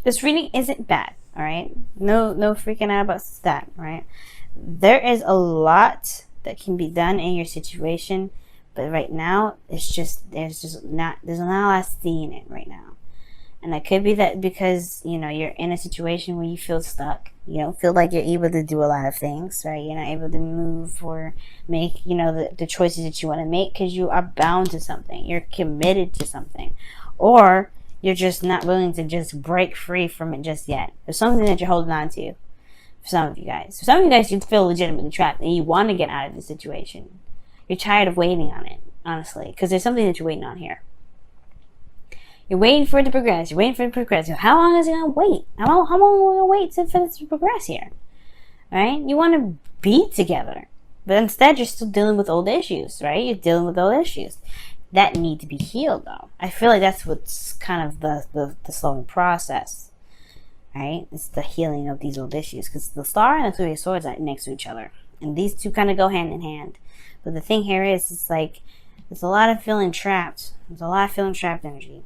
This reading isn't bad, all right? No freaking out about that, right? There is a lot that can be done in your situation, but right now there's not a lot seeing it right now. And it could be that because, you know, you're in a situation where you feel stuck. You don't feel like you're able to do a lot of things, right? You're not able to move or make, you know, the choices that you want to make because you are bound to something. You're committed to something. Or you're just not willing to just break free from it just yet. There's something that you're holding on to for some of you guys. For some of you guys, you feel legitimately trapped and you want to get out of the situation. You're tired of waiting on it, honestly, because there's something that you're waiting on here. You're waiting for it to progress. You're waiting for it to progress. How long is it going to wait? How long are we going to wait for it to progress here? Right? You want to be together. But instead, you're still dealing with old issues, right? You're dealing with old issues that need to be healed, though. I feel like that's what's kind of the slowing process, right? It's the healing of these old issues. Because the Star and the Three of Swords are next to each other. And these two kind of go hand in hand. But the thing here is, it's like, there's a lot of feeling trapped. There's a lot of feeling trapped energy.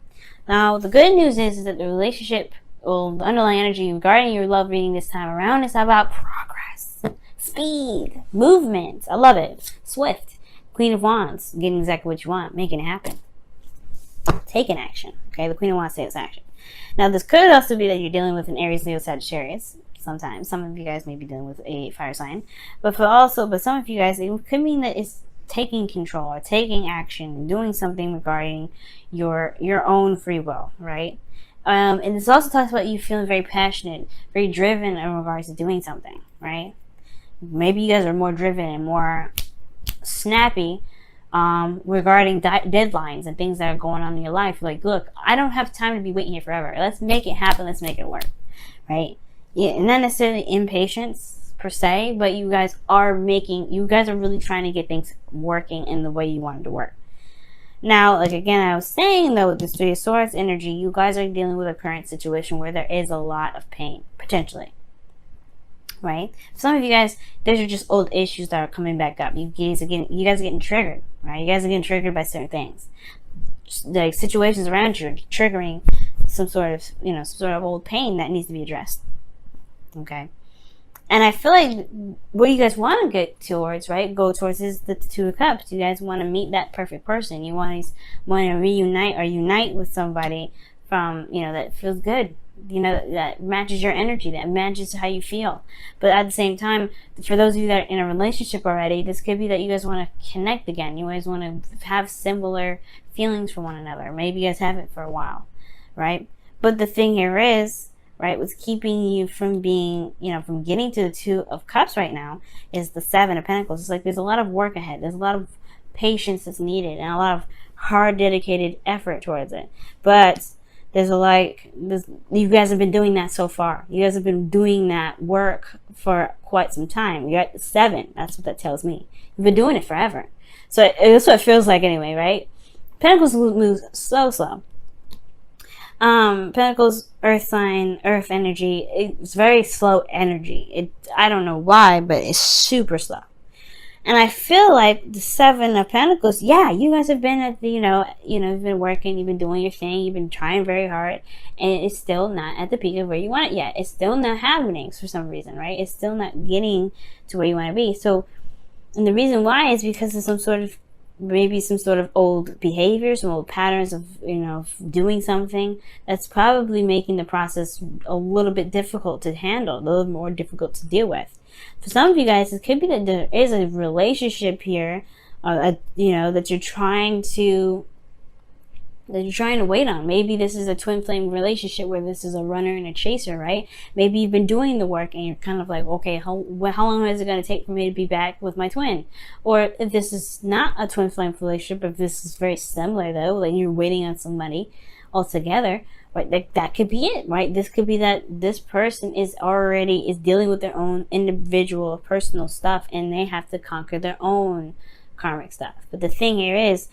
Now, the good news is that the relationship, or the underlying energy regarding your love reading this time around is about progress, speed, movement. I love it. Swift. Queen of Wands, getting exactly what you want, making it happen. Taking action. Okay, the Queen of Wands takes action. Now, this could also be that you're dealing with an Aries, Leo, Sagittarius. Sometimes. Some of you guys may be dealing with a fire sign. But some of you guys, it could mean that it's taking control or taking action, doing something regarding your own free will, right? And this also talks about you feeling very passionate, very driven in regards to doing something, right? Maybe you guys are more driven and more snappy regarding deadlines and things that are going on in your life. Like, look, I don't have time to be waiting here forever. Let's make it happen. Let's make it work, right? Yeah, and not necessarily impatience per se, but you guys are really trying to get things working in the way you want it to work. Now, like again, I was saying though, with this Three of Swords energy, you guys are dealing with a current situation where there is a lot of pain, potentially. Right? Some of you guys, those are just old issues that are coming back up. You guys are getting triggered, right? You guys are getting triggered by certain things. Like situations around you are triggering some sort of old pain that needs to be addressed. Okay? And I feel like what you guys want to get towards, right, go towards is the Two of Cups. You guys want to meet that perfect person. You want to reunite or unite with somebody from, that feels good, that matches your energy, that matches how you feel. But at the same time, for those of you that are in a relationship already, this could be that you guys want to connect again. You guys want to have similar feelings for one another. Maybe you guys have it for a while, right? But the thing here is, right, what's keeping you from being, from getting to the Two of Cups right now is the Seven of Pentacles. It's like there's a lot of work ahead. There's a lot of patience that's needed and a lot of hard, dedicated effort towards it. But you guys have been doing that so far. You guys have been doing that work for quite some time. You're at the 7. That's what that tells me. You've been doing it forever. So that's what it feels like anyway, right? Pentacles moves so slow. Pentacles, earth sign, earth energy, it's very slow energy. I don't know why, but it's super slow. And I feel like the Seven of Pentacles, yeah, you guys have been at the, you've been working, you've been doing your thing, you've been trying very hard, and it's still not at the peak of where you want it yet. It's still not happening for some reason, right? It's still not getting to where you want to be. So, and the reason why is because of some sort of old behavior, some old patterns of, doing something that's probably making the process a little bit difficult to handle, a little more difficult to deal with. For some of you guys, it could be that there is a relationship here, that you're trying to wait on. Maybe this is a twin flame relationship where this is a runner and a chaser, right? Maybe you've been doing the work and you're kind of like, okay, how long is it going to take for me to be back with my twin? Or if this is not a twin flame relationship, if this is very similar though, like you're waiting on somebody altogether, right? That could be it, right? This could be that this person is dealing with their own individual personal stuff and they have to conquer their own karmic stuff. But the thing here is,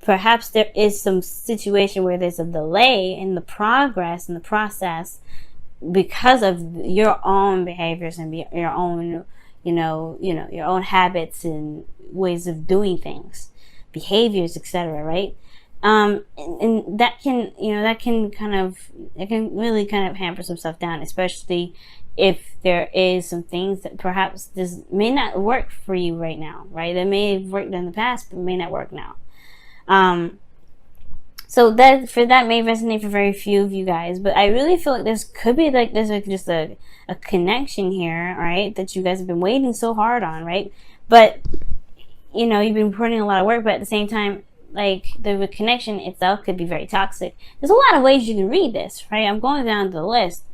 perhaps there is some situation where there's a delay in the progress in the process because of your own behaviors and your own, your own habits and ways of doing things, behaviors, etc. Right? And that can, that can it can really kind of hamper some stuff down, especially if there is some things that perhaps this may not work for you right now, right? That may have worked in the past, but may not work now. So that may resonate for very few of you guys, but I really feel like there's just a connection here, right? That you guys have been waiting so hard on, right? But you've been putting a lot of work, but at the same time, like, the connection itself could be very toxic. There's a lot of ways you can read this, right? I'm going down the list.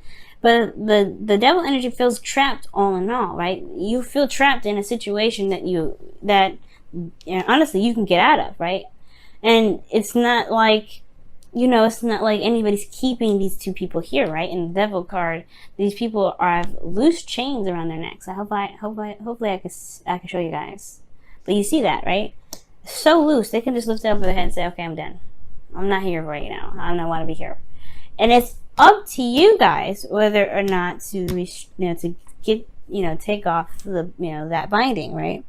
But the devil energy feels trapped all in all, right? You feel trapped in a situation that honestly you can get out of, right? And it's not like, it's not like anybody's keeping these two people here, right? In the devil card, these people have loose chains around their necks. Hopefully I can show you guys. But you see that, right? So loose, they can just lift it up with their head and say, okay, I'm done. I'm not here right now. I don't want to be here. And it's up to you guys whether or not to get take off the that binding, right?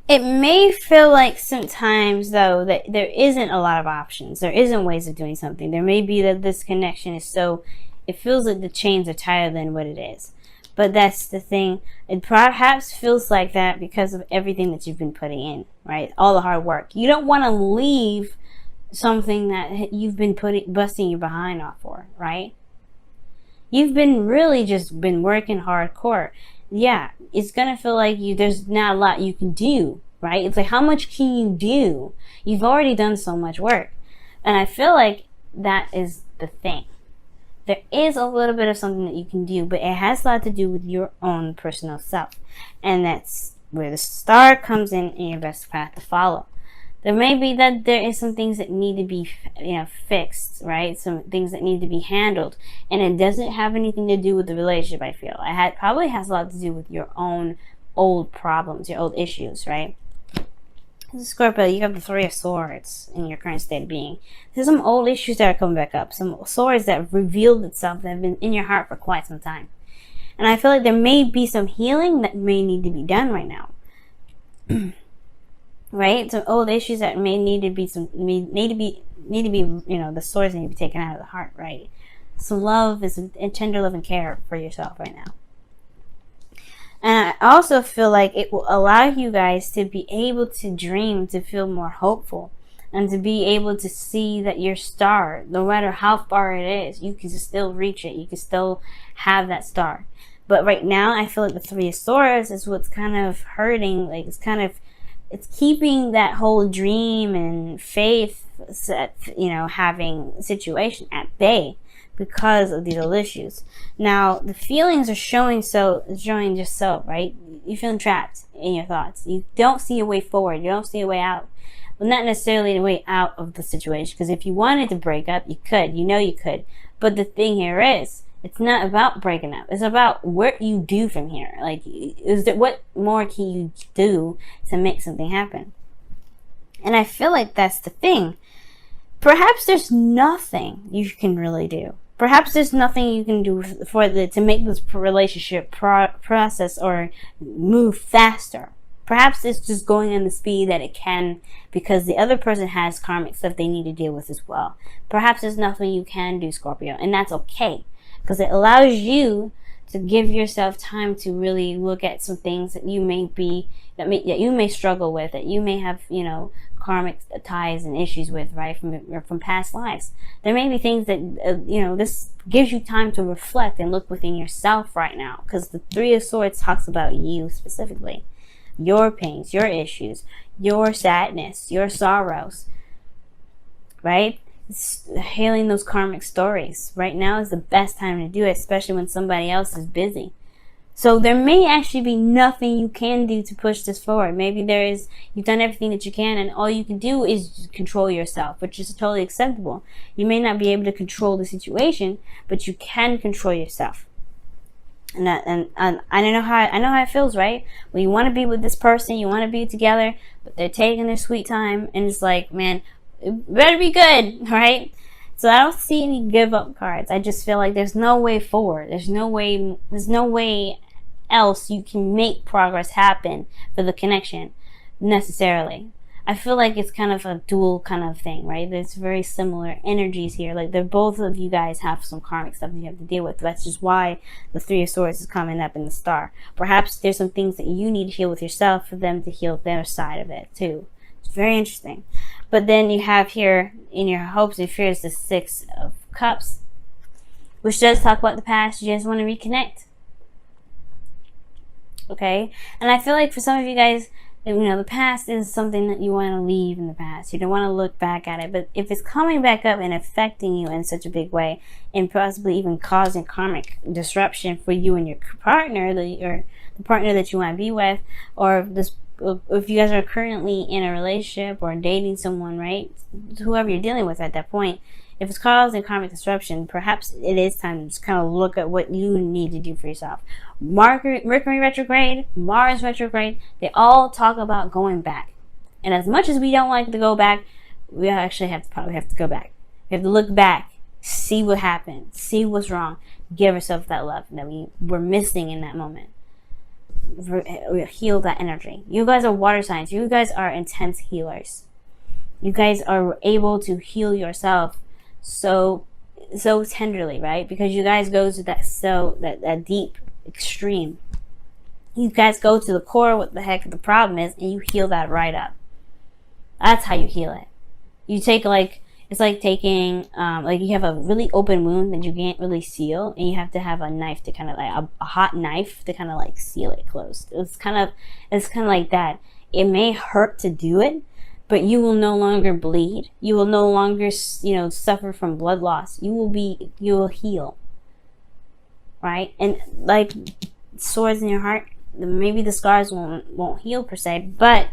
It may feel like sometimes though that there isn't a lot of options. There isn't ways of doing something. There may be that this connection is so, it feels like the chains are tighter than what it is. But that's the thing. It perhaps feels like that because of everything that you've been putting in, right? All the hard work. You don't want to leave something that you've been busting your behind off for, right? You've been really just been working hardcore. Yeah, it's going to feel like there's not a lot you can do, right? It's like, how much can you do? You've already done so much work. And I feel like that is the thing. There is a little bit of something that you can do, but it has a lot to do with your own personal self. And that's where the star comes in your best path to follow. There may be that there is some things that need to be fixed, right? Some things that need to be handled. And it doesn't have anything to do with the relationship, I feel. It probably has a lot to do with your own old problems, your old issues, right? Scorpio, you have the Three of Swords in your current state of being. There's some old issues that are coming back up. Some swords that have revealed itself that have been in your heart for quite some time. And I feel like there may be some healing that may need to be done right now. Right? Some old issues that may need to be the swords need to be taken out of the heart, right? Some love is a tender love and care for yourself right now. And I also feel like it will allow you guys to be able to dream, to feel more hopeful, and to be able to see that your star, no matter how far it is, you can still reach it. You can still have that star. But right now, I feel like the Three of Swords is what's kind of hurting. Like, it's keeping that whole dream and faith having situation at bay, because of these old issues. Now, the feelings are showing just so, right? You're feeling trapped in your thoughts. You don't see a way forward. You don't see a way out. Well, not necessarily a way out of the situation, because if you wanted to break up, you could. You could. But the thing here is, it's not about breaking up. It's about what you do from here. Like, what more can you do to make something happen? And I feel like that's the thing. Perhaps there's nothing you can really do. Perhaps there's nothing you can do to make this relationship process or move faster. Perhaps it's just going in the speed that it can, because the other person has karmic stuff they need to deal with as well. Perhaps there's nothing you can do, Scorpio, and that's okay, because it allows you to give yourself time to really look at some things that you may struggle with, that you may have, karmic ties and issues with, right, from past lives. There may be things that, this gives you time to reflect and look within yourself right now, because the Three of Swords talks about you specifically. Your pains, your issues, your sadness, your sorrows, right? Healing those karmic stories. Right now is the best time to do it, especially when somebody else is busy. So there may actually be nothing you can do to push this forward. Maybe you've done everything that you can, and all you can do is control yourself, which is totally acceptable. You may not be able to control the situation, but you can control yourself. And I know how it feels, right? When you want to be with this person, you want to be together, but they're taking their sweet time, and it's like, man, it better be good, right? So I don't see any give up cards. I just feel like there's no way forward. There's no way else you can make progress happen for the connection necessarily. I feel like it's kind of a dual kind of thing, right? There's very similar energies here. Like, they're both of you guys have some karmic stuff that you have to deal with. That's just why the Three of Swords is coming up in the star. Perhaps there's some things that you need to heal with yourself for them to heal their side of it too. It's very interesting. But then you have here in your hopes and fears the Six of Cups, which does talk about the past. You just want to reconnect. Okay? And I feel like for some of you guys, you know, the past is something that you want to leave in the past. You don't want to look back at it. But if it's coming back up and affecting you in such a big way, and possibly even causing karmic disruption for you and your partner, or the partner that you want to be with, or if you guys are currently in a relationship or dating someone, right? Whoever you're dealing with at that point, if it's causing karmic disruption, perhaps it is time to just kind of look at what you need to do for yourself. Mercury retrograde, Mars retrograde, they all talk about going back. And as much as we don't like to go back, we actually probably have to go back. We have to look back, see what happened, see what's wrong, give ourselves that love that we were missing in that moment. Heal that energy. You guys are water signs. You guys are intense healers. You guys are able to heal yourself so tenderly, right? Because you guys go to that deep extreme. You guys go to the core of what the heck the problem is, and you heal that right up. That's how you heal it. You take it's like taking you have a really open wound that you can't really seal, and you have to have a knife to kind of a hot knife to kind of seal it closed. It's kind of like that. It may hurt to do it, but you will no longer bleed. You will no longer, suffer from blood loss. You will heal. Right? And like swords in your heart, maybe the scars won't heal per se, but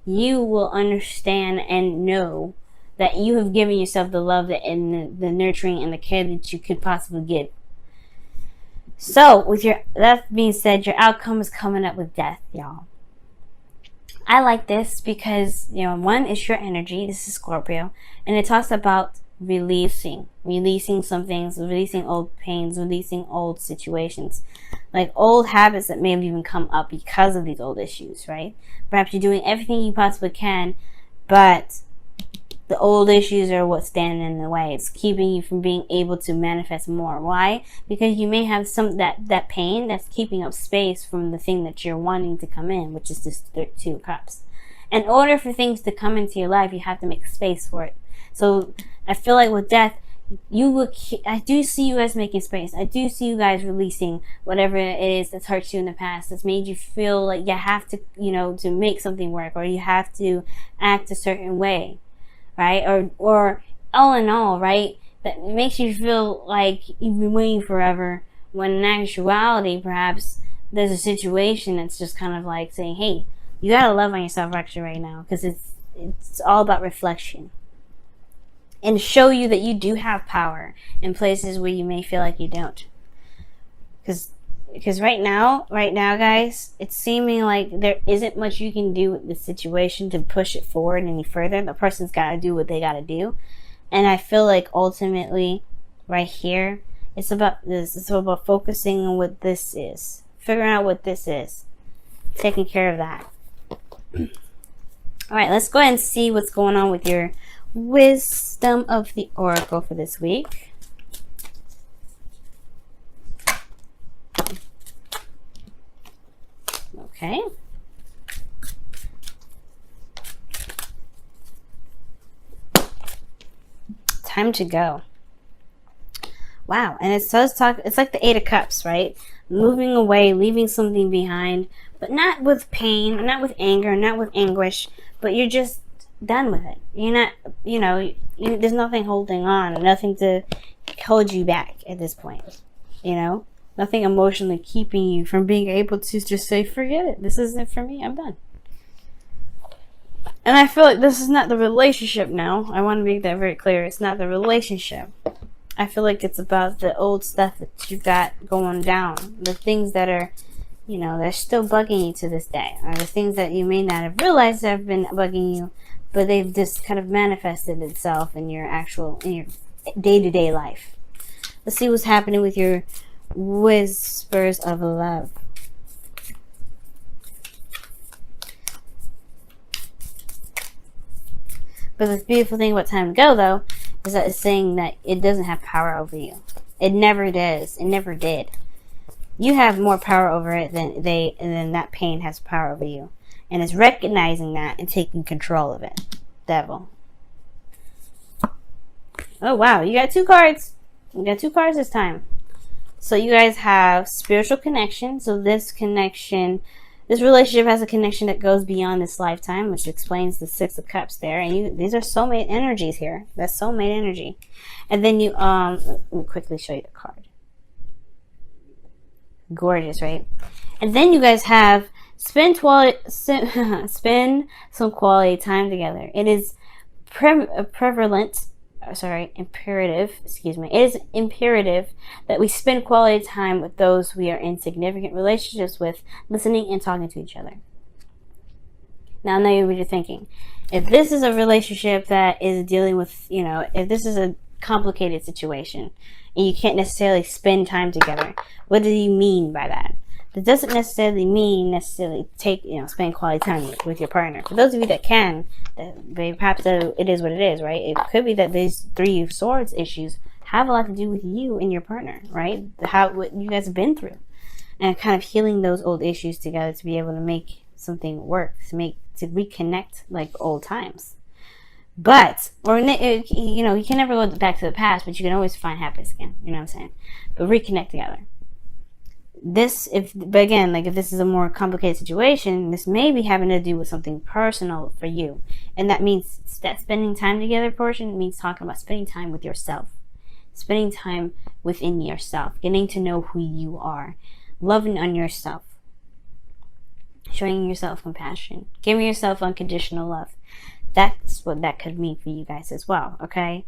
you will understand and know that you have given yourself the love and the nurturing and the care that you could possibly give. So, with that being said, your outcome is coming up with death, y'all. I like this because, one, it's your energy. This is Scorpio. And it talks about releasing some things, releasing old pains, releasing old situations. Like old habits that may have even come up because of these old issues, right? Perhaps you're doing everything you possibly can, but the old issues are what's standing in the way. It's keeping you from being able to manifest more. Why? Because you may have that pain that's keeping up space from the thing that you're wanting to come in, which is this Two of Cups. In order for things to come into your life, you have to make space for it. So I feel like with death, I do see you guys making space. I do see you guys releasing whatever it is that's hurt you in the past, that's made you feel like you have to, to make something work, or you have to act a certain way. Right? Or all in all, right? That makes you feel like you've been waiting forever, when in actuality, perhaps there's a situation that's just kind of like saying, hey, you gotta love on yourself actually right now, because it's all about reflection. And show you that you do have power in places where you may feel like you don't. Because right now, guys, it's seeming like there isn't much you can do with the situation to push it forward any further. The person's got to do what they got to do. And I feel like ultimately, right here, it's about this. It's about focusing on what this is. Figuring out what this is. Taking care of that. All right, let's go ahead and see what's going on with your wisdom of the oracle for this week. Okay. Time to go. Wow. And it does talk, it's like the Eight of Cups, right? Moving away, leaving something behind, but not with pain, not with anger, not with anguish, but you're just done with it. You're not, there's nothing holding on, nothing to hold you back at this point, Nothing emotionally keeping you from being able to just say, forget it. This isn't for me. I'm done. And I feel like this is not the relationship now. I want to make that very clear. It's not the relationship. I feel like it's about the old stuff that you got going down. The things that are, they're still bugging you to this day. Or the things that you may not have realized have been bugging you, but they've just kind of manifested itself in your day-to-day life. Let's see what's happening with your whispers of love. But the beautiful thing about time to go, though, is that it's saying that it doesn't have power over you. It never does. It never did. You have more power over it than that pain has power over you. And it's recognizing that and taking control of it. Devil. Oh, wow. You got 2 cards. You got 2 cards this time. So you guys have spiritual connection. So this relationship has a connection that goes beyond this lifetime, which explains the 6 of Cups there. And these are soulmate energies here. That's soulmate energy. And then you, let me quickly show you the card. Gorgeous, right? And then you guys have spend some quality time together. It is imperative that we spend quality time with those we are in significant relationships with, listening and talking to each other. Now I know what you're thinking. If this is a relationship that is dealing with, if this is a complicated situation and you can't necessarily spend time together, what do you mean by that? That doesn't necessarily mean spend quality time with your partner. For those of you that can, perhaps it is what it is, right? It could be that these 3 of Swords issues have a lot to do with you and your partner, right? What you guys have been through, and kind of healing those old issues together to be able to make something work, to reconnect like old times. But, you can never go back to the past, but you can always find happiness again. You know what I'm saying? But reconnect together. If this is a more complicated situation, this may be having to do with something personal for you. And that means that spending time together portion means talking about spending time with yourself. Spending time within yourself. Getting to know who you are. Loving on yourself. Showing yourself compassion. Giving yourself unconditional love. That's what that could mean for you guys as well, okay?